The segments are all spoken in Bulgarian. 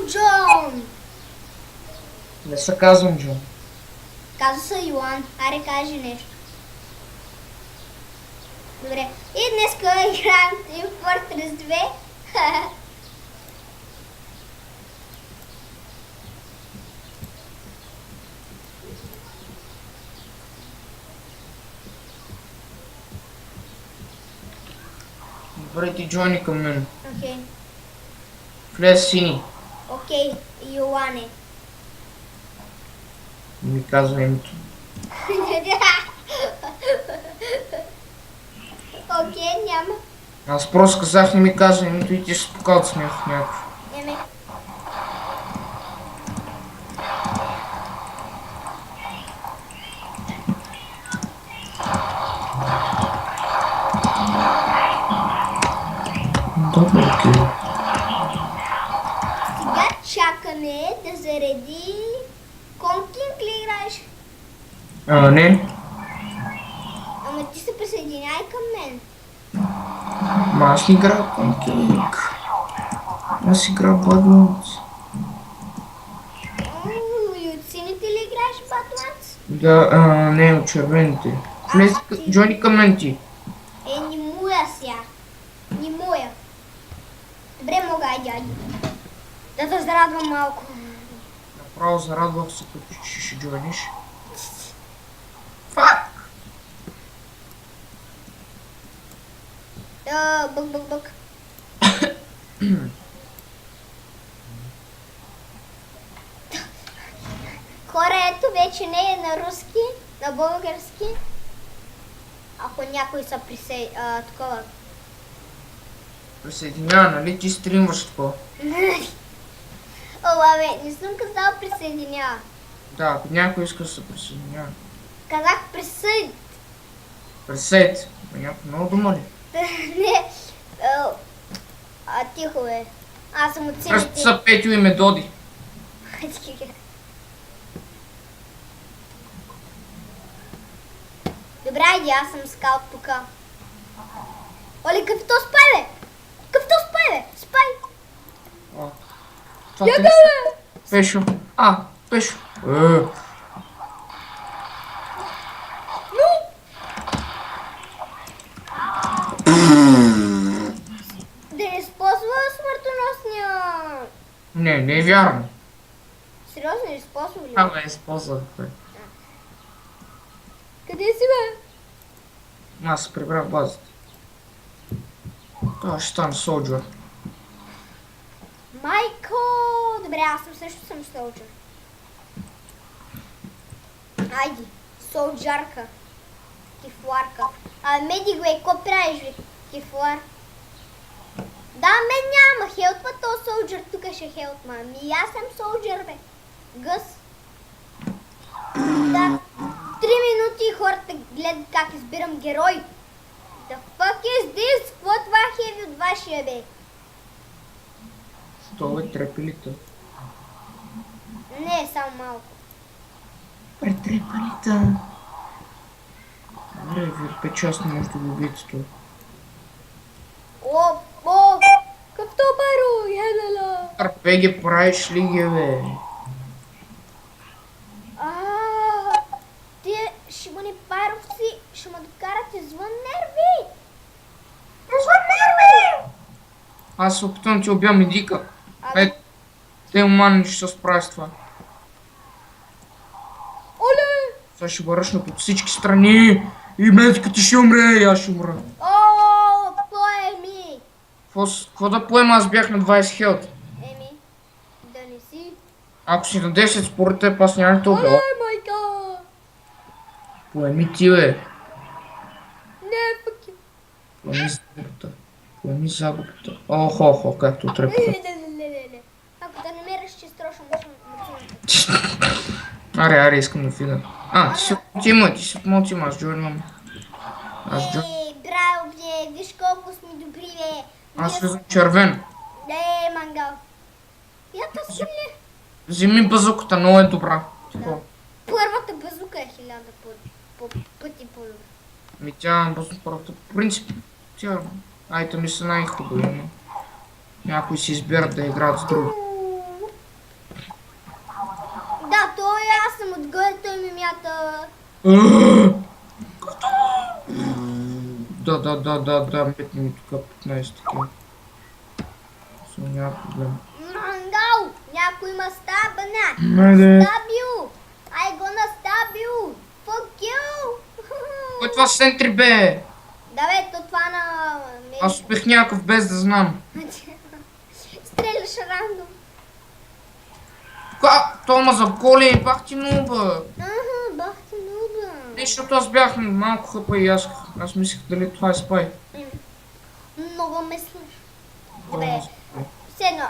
Джон! Не се казвам Джон. Казва се Йоан. Аре, кажи нещо. Добре. И днеска играем Team Fortress 2. Добре, ти Джони към мен. Окей. Влез сини. Окей, Йоане. Ми казва името. Окей, няма. Аз просто казах, не ми казва името и ти ще спука от смях някакво. Еми. Добре, окей. Сега чакаме да зареди Конкинг ли играеш? Не. Ама ти се присъединяй към мен. Ма аз не играя Конкинг. Аз играя Badlands. И от сините ли играеш Badlands? Да, не, от червените. Влез, Джони към мен ти. Не моя сега. Не моя. Добре, мога, айде, айде. Да те зарадвам малко. Направо зарадвах се, като ще джойниш. Фак! Бък. Хора, ето вече не е на руски, на български. Ако някой са такова. Присъединява, нали? Ти стримваш такова. О, бе, не съм казал присъединява. Да, ако някой иска да се присъединява. Казах присъед. Присъед. Някаква много дума ли? Не. Тихо бе. Аз съм от Аз сините. са Петю и Медоди. Добре, айде, аз съм скаут тук. Оле, какъв то спай, бе? Какъв то спай, бе? Спай! О, това Я те- бе! Пешо. Пешо. Ну! Да не използва смъртоносния. Не е вярно. Сериозно, не използва ли? Ама използвах, бе. Къде си, бе? Аз се прибрах базата. Това ще стане солджър. Майко! Добре, аз също съм солджър. Айди, солджарка. Кифларка. Меди го е, ко правиш, бе? Кифлар. Да, мен няма хелтва, то солджър тук ще хелтма. Ами аз съм солджър, бе. Гъс. Да. 3 минути и хората гледат как избирам герой. The fuck is this? Какво е това хеви от вашия, бе? Що е трепелите? Не, само малко. Претрепалите. Добре, ви печасно може да го убиете това. О, какъв то бару, ядала. RPG правиш ли ги, бе? Тие шибани паровци ще ме докарат извън нерви. Аз се опитвам да ти убия медика. Абе. Те уман ще се справя с това. Оле! Сега ще вършна от всички страни. И медиката ще умре, и аз ще умра. О, поеми! Какво да поема? Аз бях на 20 хелт. Еми, да не си. Ако си на 10 според теб, аз няма да те убия. Оле, майка! Поеми ти, бе. Не, пък. Поеми загубата. Поеми загубата. Охо, както трепа. Не. Ако да намериш, че страшно мъчно. Аре, искам да видя. Ти си от мултима, аз джойнвам. Браво, бе, виж колко сме добри, бе. Аз влизам червен. Мангал. Ята си ли? Вземи базуката, много е добра. Тако. Първата базука е 1000 пъти по-добра. Ми тя първата, по принцип, тя айтеми са най-хубави, но някои си избират да играят с други. мимята. Да, метни ми тук 15 такива. Няма проблем. Мангал! Някой ма стабна! Мене. Stab you! I gonna stab you! Fuck you! Кой това сентри бе? Да бе, то това на... Аз убих някакъв без да знам. Стреляш рандом. То ма заколи, бах ти нуба. Бах ти нуба. Не, защото аз бях малко хъпа и аз мислех дали това е спай. Много мислиш. Много Добре. спай. Седна,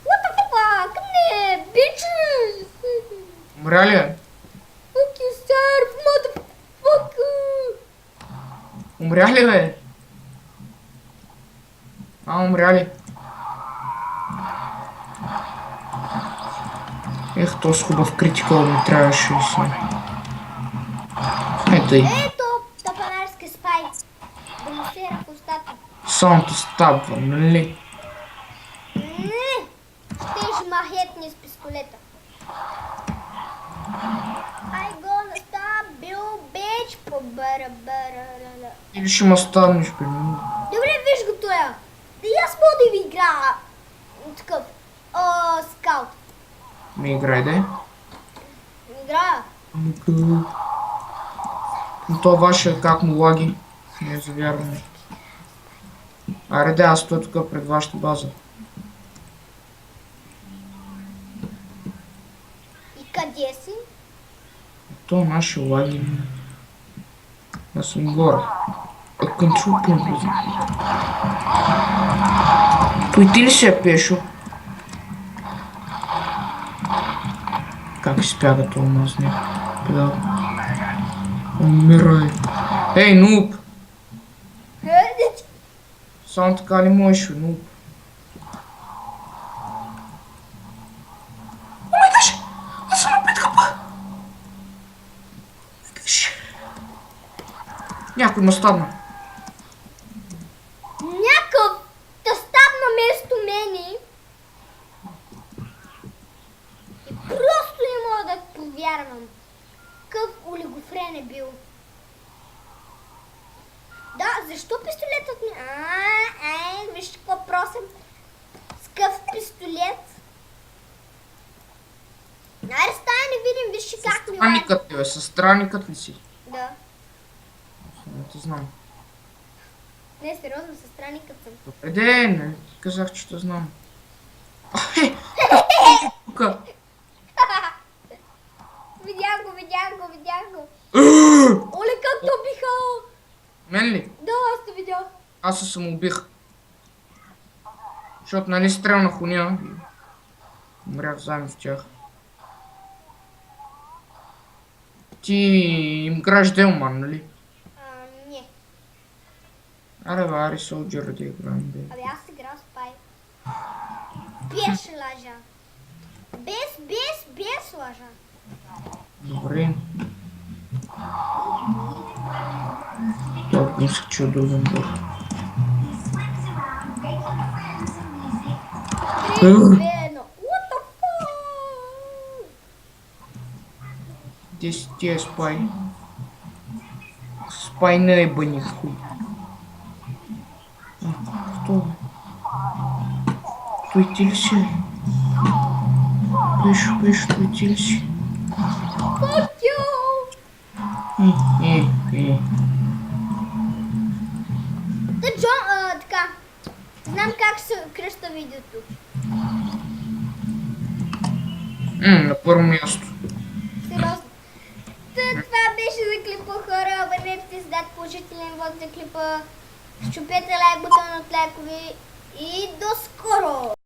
what the fuck? Не, bitches! Умря ли е? Fuck you, sir, motherfucker! Умря ли бе? Умря ли? Ех, този хубав критикал ми трябваше и си. Ето и. Ето, тапанарски спай. Да му сера в устата. Само те стабва, нали? Не! Ще махетни с пистолета. I gonna stab you, bitch! По-бара-бара-ла-ла. Или ще ме станеш, бе. Добре, виж го тоя. Да и аз мога да ви играя. Такъв. Скаут. Ми играй, де. Играя. Но то ваше как му лаги. Не е завярване. Аре, аз стоя тук пред вашата база. И къде си? То наши лаги. Аз съм горе. Контрол пункт. Той ти ли си е пешо? Как спяга това мазня? Педал. Умирай. Ей, нуб! Само така ли можеш, нуб? Омайгаш! Аз съм на 5 хапа! Някой ме стадна. Някакъв да стабна место мене. И просто не мога да повярвам. Къв олигофрен е бил. Да, защо пистолетът ми... Виж какво просим. С къв пистолет. Айде стая не видим, виж как ми... Странникът ли бе? Със странникът ли си? Да. Не те знам. Не, сериозно, със странникът съм. Добре, не ти казах, че те знам. Тука. Видях го. Оле, как то биха! Мен ли? Да, аз те видях. Аз се самоубих. Защото нали стрелнах уния и умрях заедно с тях. Ти им играеш Делман, нали? Не. Аре, бе, Ари Солджер да играем, бе. Абе, аз играл спай. Без лъжа. Без лъжа. Добре. Това мисля, че е удобен бог. 3, 2, 1. What the fuck? Где си ти е спай? Спай не е бъни хуй. Кто? Той ти ли си? Пеш, той ти ли си? Fuck you! Та, Джон, така. Знам как се кръща видеото. На първо място. Сериозно. Това беше за клипа, хора. Абонирайте се, дайте положителен вод за клипа. Щупете лайк бутона от лайкове и до скоро!